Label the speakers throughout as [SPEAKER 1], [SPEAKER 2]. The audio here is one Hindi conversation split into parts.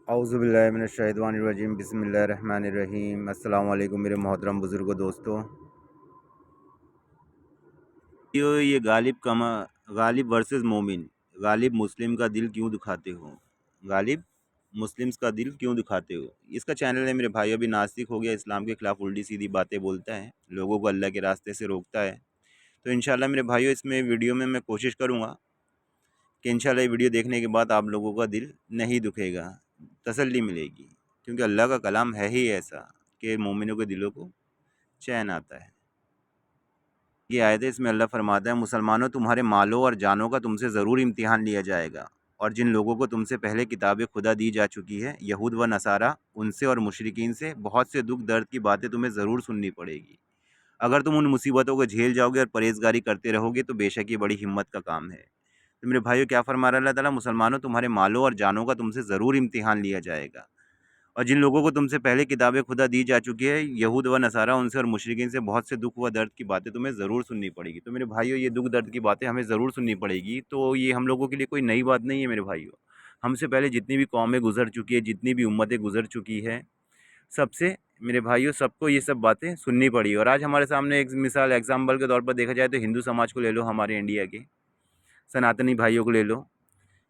[SPEAKER 1] औज़ुबिल्लाहिमिनश्शैतानिर्रजीम बिस्मिल्लाहिर्रहमानिर्रहीम। अस्सलाम वालेकुम मेरे मोहतरम बुज़ुर्गों, दोस्तों। ये गालिब वर्सेस मोमिन। गालिब मुस्लिम का दिल क्यों दुखाते हो? गालिब मुस्लिम्स का दिल क्यों दुखाते हो? इसका चैनल है मेरे भाई। अभी नास्तिक हो गया, इस्लाम के ख़िलाफ़ उल्टी सीधी बातें बोलता है, लोगों को अल्लाह के रास्ते से रोकता है। तो इंशाल्लाह मेरे भाइयों, इसमें वीडियो में मैं कोशिश करूँगा कि इंशाल्लाह ये वीडियो देखने के बाद आप लोगों का दिल नहीं दुखेगा, तसल्ली मिलेगी, क्योंकि अल्लाह का कलाम है ही ऐसा कि मोमिनों के दिलों को चैन आता है। ये आयत है, इसमें अल्लाह फरमाता है, मुसलमानों, तुम्हारे मालों और जानों का तुमसे ज़रूर इम्तिहान लिया जाएगा, और जिन लोगों को तुमसे पहले किताब खुदा दी जा चुकी है, यहूद व नसारा, उनसे और मुशरिकीन से बहुत से दुख दर्द की बातें तुम्हें ज़रूर सुननी पड़ेगी। अगर तुम उन मुसीबतों को झेल जाओगे और परहेज़गारी करते रहोगे तो बेशक ये बड़ी हिम्मत का काम है। तो मेरे भाइयों, क्या फरमा रहा है अल्लाह ताला? मुसलमानों, तुम्हारे मालों और जानों का तुमसे ज़रूर इम्तिहान लिया जाएगा, और जिन लोगों को तुमसे पहले किताबें खुदा दी जा चुकी है, यहूद व नसारा, उनसे और मुशरिकीन से बहुत से दुख व दर्द की बातें तुम्हें ज़रूर सुननी पड़ेगी। तो मेरे भाइयों, ये दुख दर्द की बातें हमें ज़रूर सुननी पड़ेगी, तो ये हम लोगों के लिए कोई नई बात नहीं है मेरे भाइयों। हमसे पहले जितनी भी कौमें गुजर चुकी है, जितनी भी उम्मतें गुजर चुकी है, सबसे मेरे भाइयों, सबको ये सब बातें सुननी पड़ी। और आज हमारे सामने एक मिसाल, एग्जाम्पल के तौर पर देखा जाए तो हिंदू समाज को ले लो, हमारे इंडिया के सनातनी भाइयों को ले लो।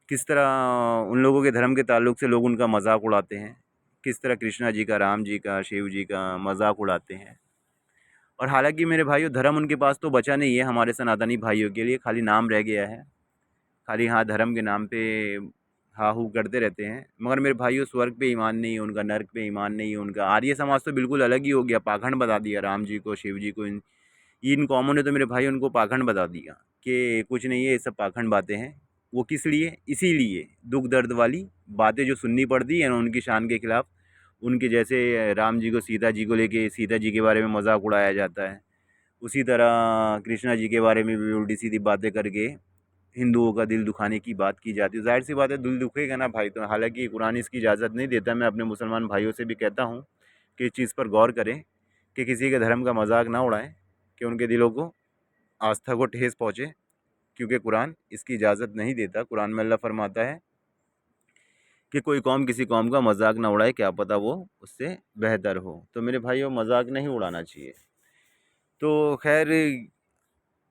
[SPEAKER 1] किस तरह उन लोगों के धर्म के ताल्लुक से लोग उनका मजाक उड़ाते हैं, किस तरह कृष्णा जी का, राम जी का, शिव जी का मजाक उड़ाते हैं। और हालांकि मेरे भाइयों, धर्म उनके पास तो बचा नहीं है, हमारे सनातनी भाइयों के लिए खाली नाम रह गया है। खाली हाँ, धर्म के नाम पे हा हू करते रहते हैं, मगर मेरे भाइयों, स्वर्ग पे ईमान नहीं है उनका, नर्क पे ईमान नहीं है उनका। आर्य समाज तो बिल्कुल अलग ही हो गया, पाखंड बता दिया राम जी को, शिव जी को। इन कौमों ने तो मेरे भाई उनको पाखंड बता दिया कि कुछ नहीं है, ये सब पाखंड बातें हैं। वो किस लिए? इसीलिए दुख दर्द वाली बातें जो सुननी पड़ती है ना उनकी शान के खिलाफ। उनके जैसे राम जी को, सीता जी को लेके, सीता जी के बारे में मजाक उड़ाया जाता है, उसी तरह कृष्णा जी के बारे में भी उल्टी सीधी बातें करके हिंदुओं का दिल दुखाने की बात की जाती है। जाहिर सी बात है, दिल दुखेगा ना भाई। तो हालांकि कुरान इसकी इजाज़त नहीं देता। मैं अपने मुसलमान भाइयों से भी कहता हूँ कि इस चीज़ पर गौर करें कि किसी के धर्म का मजाक ना उड़ाएं, कि उनके दिलों को, आस्था को ठेस पहुँचे, क्योंकि कुरान इसकी इजाज़त नहीं देता। कुरान में अल्लाह फरमाता है कि कोई कौम किसी कौम का मजाक ना उड़ाए, क्या पता वो उससे बेहतर हो। तो मेरे भाइयों, मजाक नहीं उड़ाना चाहिए। तो खैर,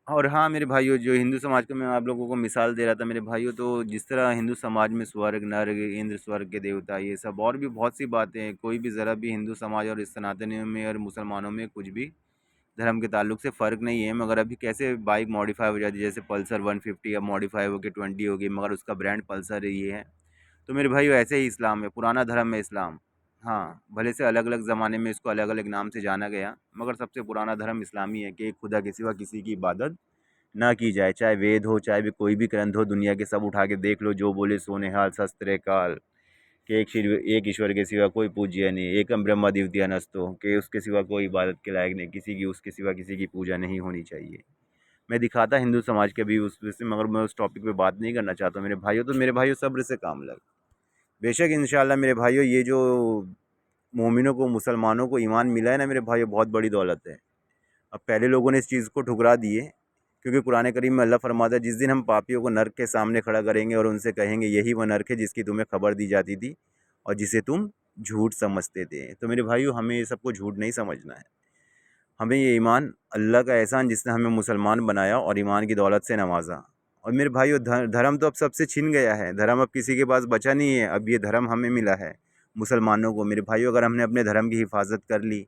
[SPEAKER 1] और हाँ मेरे भाइयों, जो हिंदू समाज का मैं आप लोगों को मिसाल दे रहा था मेरे भाइयों, तो जिस तरह हिंदू समाज में स्वर्ग, नर्क, इंद्र, स्वर्ग के देवता, ये सब और भी बहुत सी बातें हैं। कोई भी ज़रा भी हिंदू समाज और इस सनातनियों में और मुसलमानों में कुछ भी धर्म के ताल्लुक से फ़र्क नहीं है। मगर अभी कैसे बाइक मॉडिफाई हो जाती है, जैसे पल्सर 150 अब मॉडिफाई होकर 20 हो गई, मगर उसका ब्रांड पल्सर ही है। तो मेरे भाइयों, ऐसे ही इस्लाम है, पुराना धर्म है इस्लाम। हाँ, भले से अलग अलग ज़माने में इसको अलग अलग नाम से जाना गया, मगर सबसे पुराना धर्म इस्लामी है कि एक खुदा के सिवा किसी की इबादत ना की जाए। चाहे वेद हो, चाहे भी कोई भी ग्रंथ हो, दुनिया के सब उठा के देख लो, जो बोले सोने हाल शस्त्र काल, कि एक ईश्वर के सिवा कोई पूज्य नहीं, एकम ब्रह्म द्वितीय नस्तो, कि उसके सिवा कोई इबादत के लायक नहीं, किसी की, उसके सिवा किसी की पूजा नहीं होनी चाहिए। मैं दिखाता हिंदू समाज के भी उस से, मगर मैं उस टॉपिक पे बात नहीं करना चाहता मेरे भाइयों। तो मेरे भाइयों, सब्र से काम लग। बेशक इंशाल्लाह मेरे भाइयों, ये जो मोमिनों को, मुसलमानों को ईमान मिला है ना मेरे भाइयों, बहुत बड़ी दौलत है। अब पहले लोगों ने इस चीज़ को ठुकरा दिए, क्योंकि कुरान करीम में अल्लाह फरमाता है, जिस दिन हम पापियों को नर्क के सामने खड़ा करेंगे और उनसे कहेंगे, यही वह नर्क है जिसकी तुम्हें खबर दी जाती थी और जिसे तुम झूठ समझते थे। तो मेरे भाइयों, हमें ये सबको झूठ नहीं समझना है। हमें ये ईमान, अल्लाह का एहसान जिसने हमें मुसलमान बनाया और ईमान की दौलत से नवाजा। और मेरे भाइयों, धर्म तो अब सबसे छिन गया है, धर्म अब किसी के पास बचा नहीं है। अब ये धर्म हमें मिला है मुसलमानों को। मेरे भाइयों, अगर हमने अपने धर्म की हिफाजत कर ली,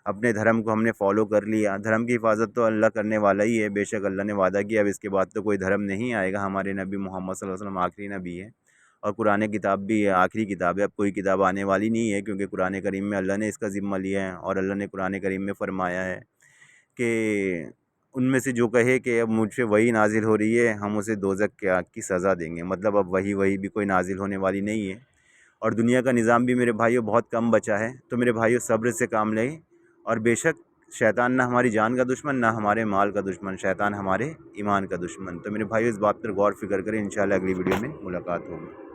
[SPEAKER 1] अपने धर्म को हमने फॉलो कर लिया, धर्म की हिफाजत तो अल्लाह करने वाला ही है। बेशक अल्लाह ने वादा किया, अब इसके बाद तो कोई धर्म नहीं आएगा। हमारे नबी मोहम्मद सल्लल्लाहु अलैहि वसल्लम आखिरी नबी है, और कुरान किताब भी आखिरी किताब है। अब कोई किताब आने वाली नहीं है, क्योंकि कुरान करीम में अल्लाह ने इसका ज़िम्मा लिया है। और अल्लाह ने कुरान करीम में फ़रमाया है कि उनमें से जो कहे कि अब मुझ पे वही नाजिल हो रही है, हम उसे दोज़ख की आग की सज़ा देंगे। मतलब अब वही वही भी कोई नाजिल होने वाली नहीं है। और दुनिया का निज़ाम भी मेरे भाइयों बहुत कम बचा है। तो मेरे भाइयों, सब्र से काम लें। और बेशक शैतान ना हमारी जान का दुश्मन, ना हमारे माल का दुश्मन, शैतान हमारे ईमान का दुश्मन। तो मेरे भाइयों, इस बात पर गौर फ़िक्र करें। इंशाल्लाह अगली वीडियो में मुलाकात होगी।